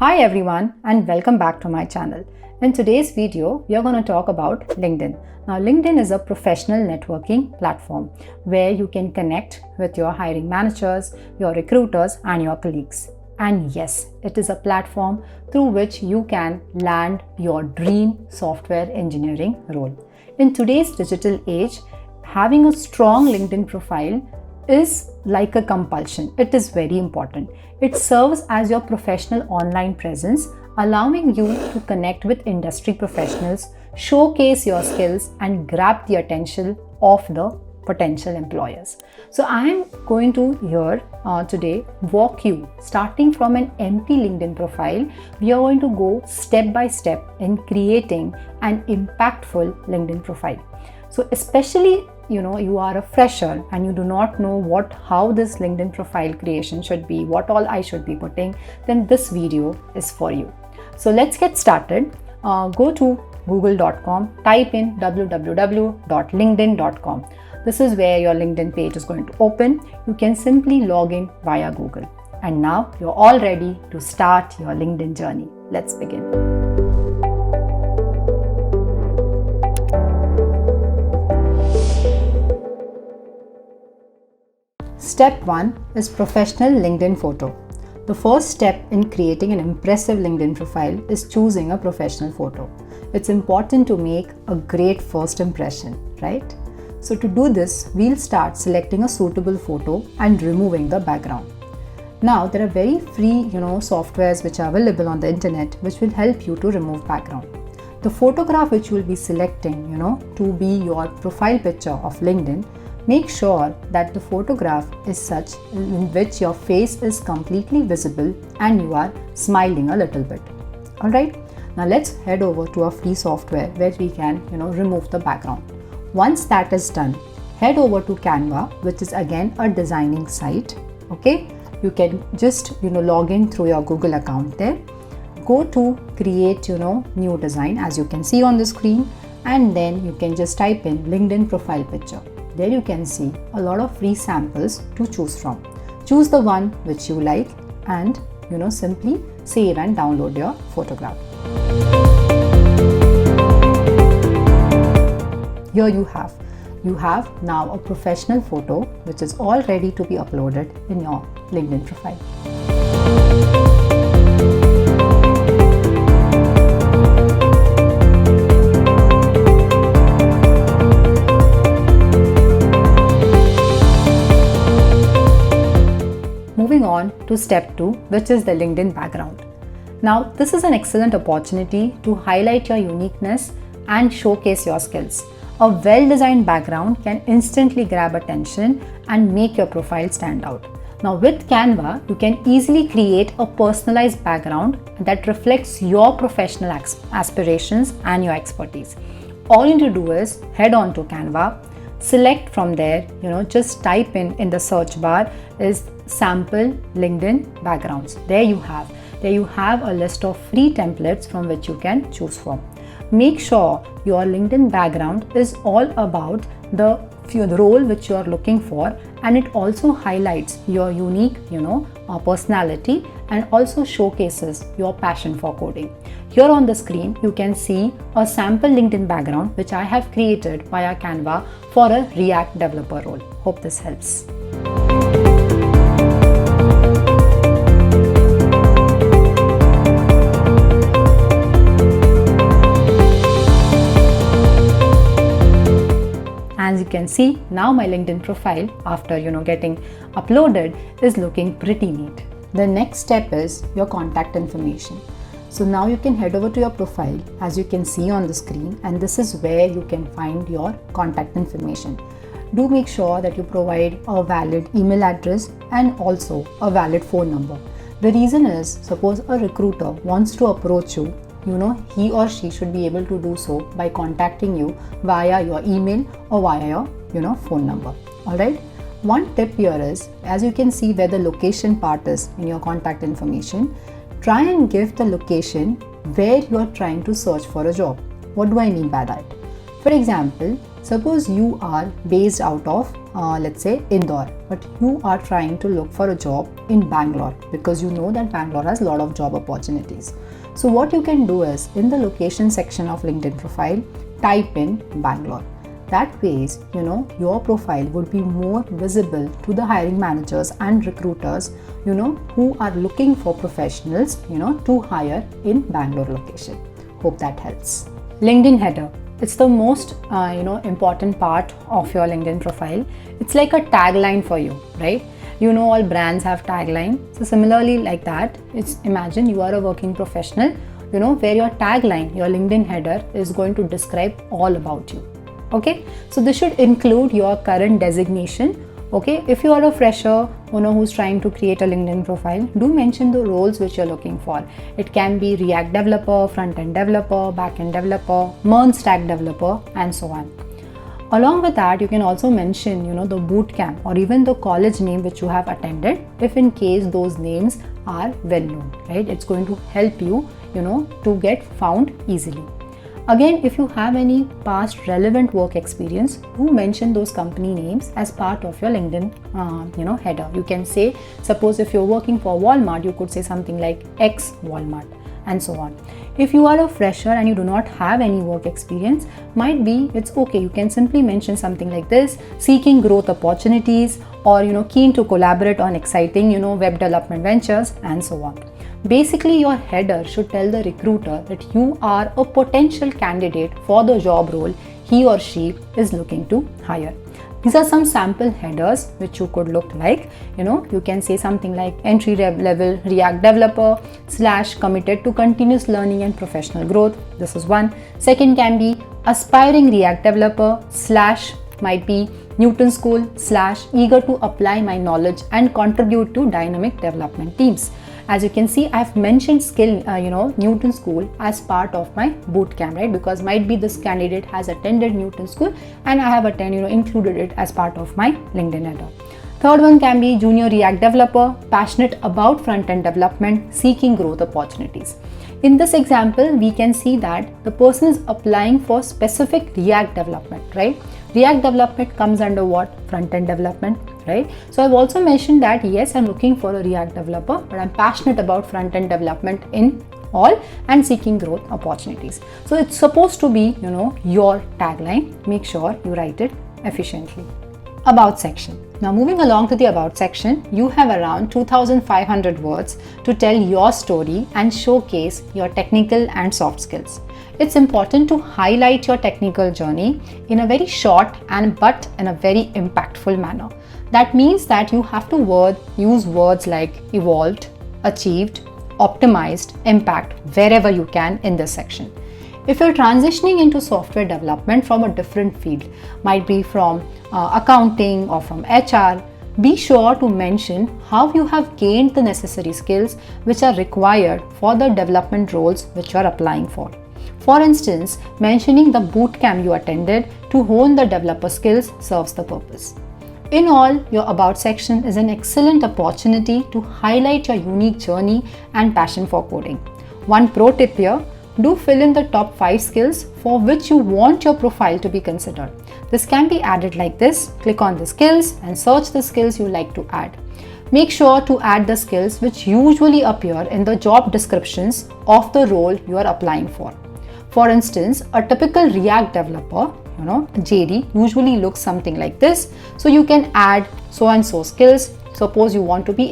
Hi everyone and welcome back to my channel. In today's video, we are going to talk about LinkedIn. Now, LinkedIn is a professional networking platform where you can connect with your hiring managers, your recruiters and your colleagues. And yes, it is a platform through which you can land your dream software engineering role. In today's digital age, having a strong LinkedIn profile is like a compulsion. It is very important. It serves as your professional online presence, allowing you to connect with industry professionals, showcase your skills, and grab the attention of the potential employers. So I am going to here today walk you starting from an empty LinkedIn profile. We are going to go step by step in creating an impactful LinkedIn profile. So especially you are a fresher and you do not know how this LinkedIn profile creation should be, what all I should be putting, then this video is for you. So let's get started. Go to google.com, type in www.linkedin.com. This is where your LinkedIn page is going to open. You can simply log in via Google. And now you're all ready to start your LinkedIn journey. Let's begin. Step 1 is professional LinkedIn photo. The first step in creating an impressive LinkedIn profile is choosing a professional photo. It's important to make a great first impression, right? So to do this, we'll start selecting a suitable photo and removing the background. Now there are very free softwares which are available on the internet which will help you to remove background. The photograph which you will be selecting to be your profile picture of LinkedIn, make sure that the photograph is such in which your face is completely visible and you are smiling a little bit. Alright, now let's head over to a free software where we can remove the background. Once that is done, head over to Canva, which is again a designing site. Okay, you can just log in through your Google account there. Go to create new design as you can see on the screen, and then you can just type in LinkedIn profile picture. There you can see a lot of free samples to choose from. Choose the one which you like and simply save and download your photograph. Here you have now a professional photo which is all ready to be uploaded in your LinkedIn profile. Moving on to step 2, which is the LinkedIn background. Now, this is an excellent opportunity to highlight your uniqueness and showcase your skills. A well-designed background can instantly grab attention and make your profile stand out. Now, with Canva, you can easily create a personalized background that reflects your professional aspirations and your expertise. All you need to do is head on to Canva, select from there, just type in the search bar is sample LinkedIn backgrounds. There you have a list of free templates from which you can choose from. Make sure your LinkedIn background is all about the role which you are looking for, and it also highlights your unique personality and also showcases your passion for coding. Here on the screen you can see a sample LinkedIn background which I have created via Canva for a React developer role. Hope this helps. As you can see, now my LinkedIn profile after getting uploaded is looking pretty neat. The next step is your contact information. So now you can head over to your profile as you can see on the screen, and this is where you can find your contact information. Do make sure that you provide a valid email address and also a valid phone number. The reason is, suppose a recruiter wants to approach you, he or she should be able to do so by contacting you via your email or via your phone number. Alright. One tip here is, as you can see where the location part is in your contact information, try and give the location where you are trying to search for a job. What do I mean by that? For example, Suppose you are based out of let's say Indore, but you are trying to look for a job in Bangalore because you know that Bangalore has a lot of job opportunities. So what you can do is, in the location section of LinkedIn profile, type in Bangalore. That ways, your profile would be more visible to the hiring managers and recruiters, who are looking for professionals, to hire in Bangalore location. Hope that helps. LinkedIn header. It's the most, important part of your LinkedIn profile. It's like a tagline for you, right? All brands have tagline. So similarly like that, imagine you are a working professional, where your tagline, your LinkedIn header is going to describe all about you. Okay, so this should include your current designation. Okay, if you are a fresher, who's trying to create a LinkedIn profile, do mention the roles which you're looking for. It can be React developer, front-end developer, back-end developer, MERN stack developer, and so on. Along with that, you can also mention, the bootcamp or even the college name which you have attended, if in case those names are well known, right? It's going to help you, to get found easily. Again, if you have any past relevant work experience, do mention those company names as part of your LinkedIn, header. You can say, suppose if you're working for Walmart, you could say something like X Walmart, and so on. If you are a fresher and you do not have any work experience, might be it's okay. You can simply mention something like this: seeking growth opportunities, or keen to collaborate on exciting, web development ventures, and so on. Basically, your header should tell the recruiter that you are a potential candidate for the job role he or she is looking to hire. These are some sample headers which you could look like. You can say something like entry level React developer / committed to continuous learning and professional growth. This is one. Second can be aspiring React developer / might be Newton School / eager to apply my knowledge and contribute to dynamic development teams. As you can see, I've mentioned skill, Newton School as part of my bootcamp, right? Because might be this candidate has attended Newton School and I have included it as part of my LinkedIn header. Third one can be junior React developer, passionate about front-end development, seeking growth opportunities. In this example, we can see that the person is applying for specific React development, right? React development comes under what? Front-end development, right? So I've also mentioned that yes, I'm looking for a React developer, but I'm passionate about front-end development in all and seeking growth opportunities. So it's supposed to be, your tagline. Make sure you write it efficiently. About section. Now moving along to the about section, you have around 2,500 words to tell your story and showcase your technical and soft skills. It's important to highlight your technical journey in a very short but in a very impactful manner. That means that you have to use words like evolved, achieved, optimized, impact wherever you can in this section. If you're transitioning into software development from a different field, might be from accounting or from HR, be sure to mention how you have gained the necessary skills which are required for the development roles which you are applying for. For instance, mentioning the bootcamp you attended to hone the developer skills serves the purpose. In all, your About section is an excellent opportunity to highlight your unique journey and passion for coding. One pro tip here: do fill in the top 5 skills for which you want your profile to be considered. This can be added like this. Click on the skills and search the skills you like to add. Make sure to add the skills which usually appear in the job descriptions of the role you are applying for. For instance, a typical React developer, JD usually looks something like this. So you can add so and so skills. Suppose you want to be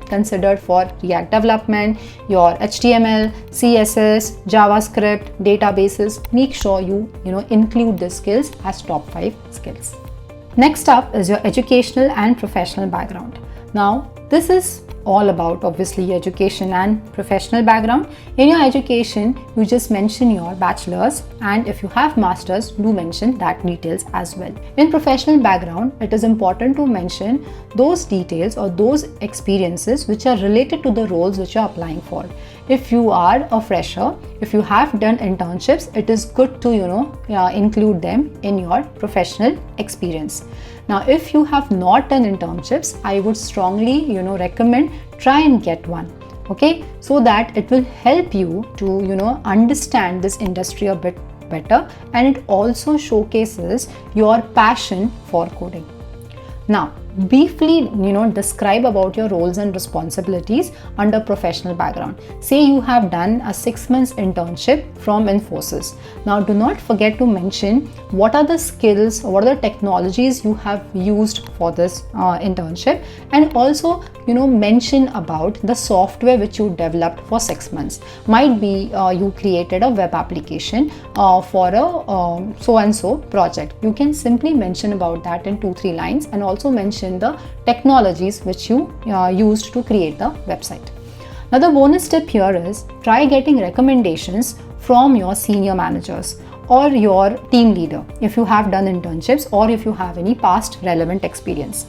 considered for React development, your HTML, CSS, JavaScript, databases. Make sure you include the skills as top 5 skills. Next up is your educational and professional background. Now, this is all about obviously education and professional background. In your education, you just mention your bachelor's, and if you have master's, do mention that details as well. In professional background, it is important to mention those details or those experiences which are related to the roles which you are applying for. If you are a fresher, if you have done internships, it is good to include them in your professional experience. Now, if you have not done internships, I would strongly recommend try and get one. Okay, so that it will help you to understand this industry a bit better, and it also showcases your passion for coding. Now, briefly, describe about your roles and responsibilities under professional background. Say you have done a 6 months internship from Infosys. Now, do not forget to mention what are the skills, what are the technologies you have used for this internship, and also, mention about the software which you developed for 6 months. Might be you created a web application for a so-and-so project. You can simply mention about that in 2-3 lines, and also mention the technologies which you used to create the website. Now, the bonus tip here is try getting recommendations from your senior managers or your team leader if you have done internships, or if you have any past relevant experience.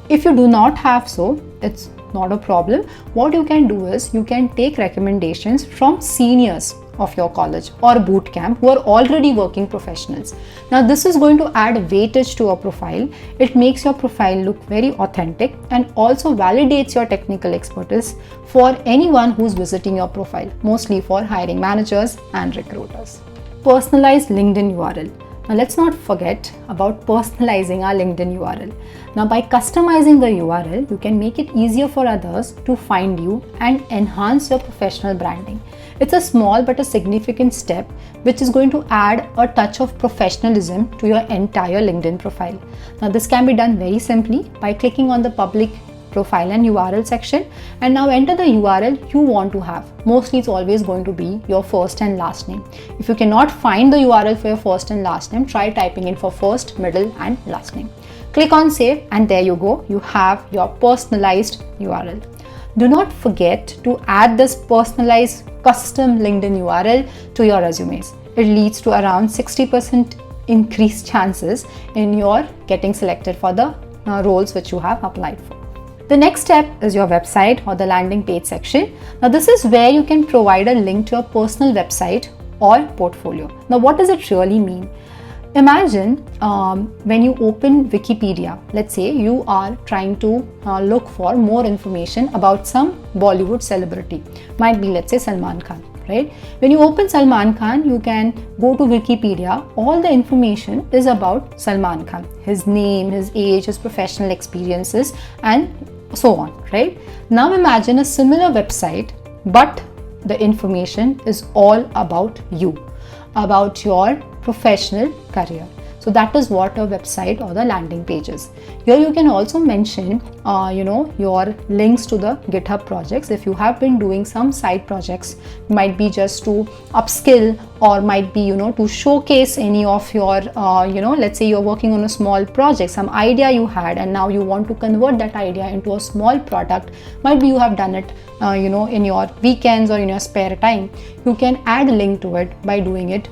If you do not have so, it's not a problem. What you can do is you can take recommendations from seniors of your college or boot camp who are already working professionals. Now, this is going to add weightage to your profile. It makes your profile look very authentic and also validates your technical expertise for anyone who's visiting your profile, mostly for hiring managers and recruiters. Personalized LinkedIn URL. Now, let's not forget about personalizing our LinkedIn URL. Now, by customizing the URL, you can make it easier for others to find you and enhance your professional branding. It's a small but a significant step which is going to add a touch of professionalism to your entire LinkedIn profile. Now, this can be done very simply by clicking on the public profile and URL section, and now enter the URL you want to have. Mostly it's always going to be your first and last name. If you cannot find the URL for your first and last name, try typing in for first, middle and last name. Click on save, and there you go, you have your personalized URL. Do not forget to add this personalized custom LinkedIn URL to your resumes. It leads to around 60% increased chances in your getting selected for the roles which you have applied for. The next step is your website or the landing page section. Now, this is where you can provide a link to your personal website or portfolio. Now, what does it really mean? Imagine when you open Wikipedia, let's say you are trying to look for more information about some Bollywood celebrity. Might be, let's say, Salman Khan, right? When you open Salman Khan, you can go to Wikipedia. All the information is about Salman Khan, his name, his age, his professional experiences, and so on, right? Now imagine a similar website, but the information is all about you, about your professional career. So that is what a website or the landing page is. Here you can also mention your links to the GitHub projects. If you have been doing some side projects, might be just to upskill, or might be to showcase any of your let's say you're working on a small project, some idea you had, and now you want to convert that idea into a small product. Might be you have done it in your weekends or in your spare time. You can add a link to it by doing it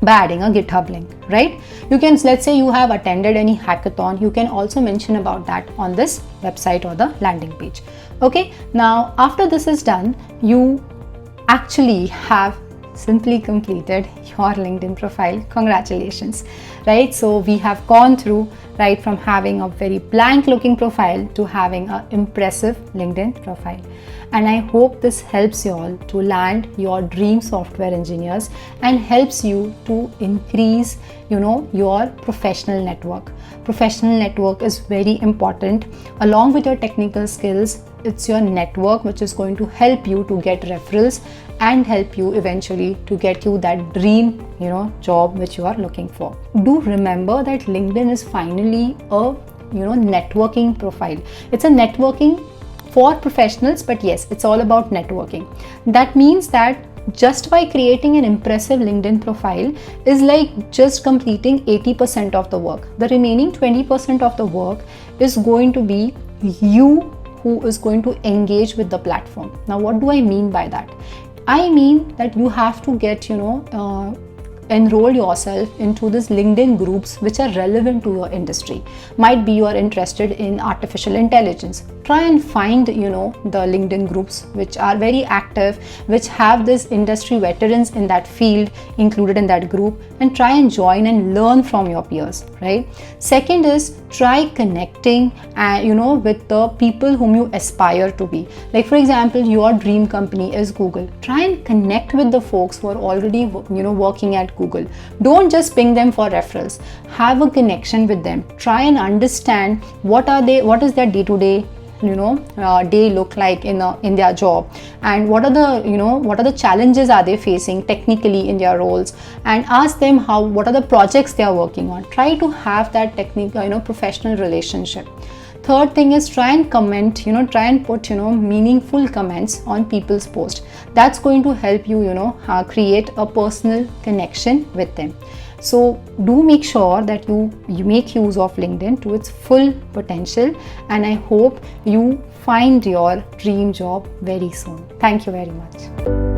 by adding a GitHub link, right? You can, let's say you have attended any hackathon, you can also mention about that on this website or the landing page. Okay, now after this is done, you actually have simply completed your LinkedIn profile. Congratulations, right? So we have gone through right from having a very blank looking profile to having an impressive LinkedIn profile. And I hope this helps you all to land your dream software engineers and helps you to increase, your professional network. Professional network is very important. Along with your technical skills, it's your network which is going to help you to get referrals and help you eventually to get you that dream, job which you are looking for. Do remember that LinkedIn is finally a, networking profile. It's a networking for professionals, but yes, it's all about networking. That means that just by creating an impressive LinkedIn profile is like just completing 80% of the work. The remaining 20% of the work is going to be you who is going to engage with the platform. Now, what do I mean by that? I mean that you have to get, enroll yourself into these LinkedIn groups which are relevant to your industry. Might be you are interested in artificial intelligence. try and find, the LinkedIn groups which are very active, which have this industry veterans in that field included in that group, and try and join and learn from your peers, right? Second is try connecting with the people whom you aspire to be. Like for example, your dream company is Google. Try and connect with the folks who are already working at Google. Don't just ping them for referrals. Have a connection with them. Try and understand what is their day-to-day day look like in their job, and what are the challenges are they facing technically in their roles, and ask them what are the projects they are working on. Try to have that technical professional relationship. Third thing is try and comment, try and put meaningful comments on people's posts. That's going to help you create a personal connection with them. So do make sure that you make use of LinkedIn to its full potential, and I hope you find your dream job very soon. Thank you very much.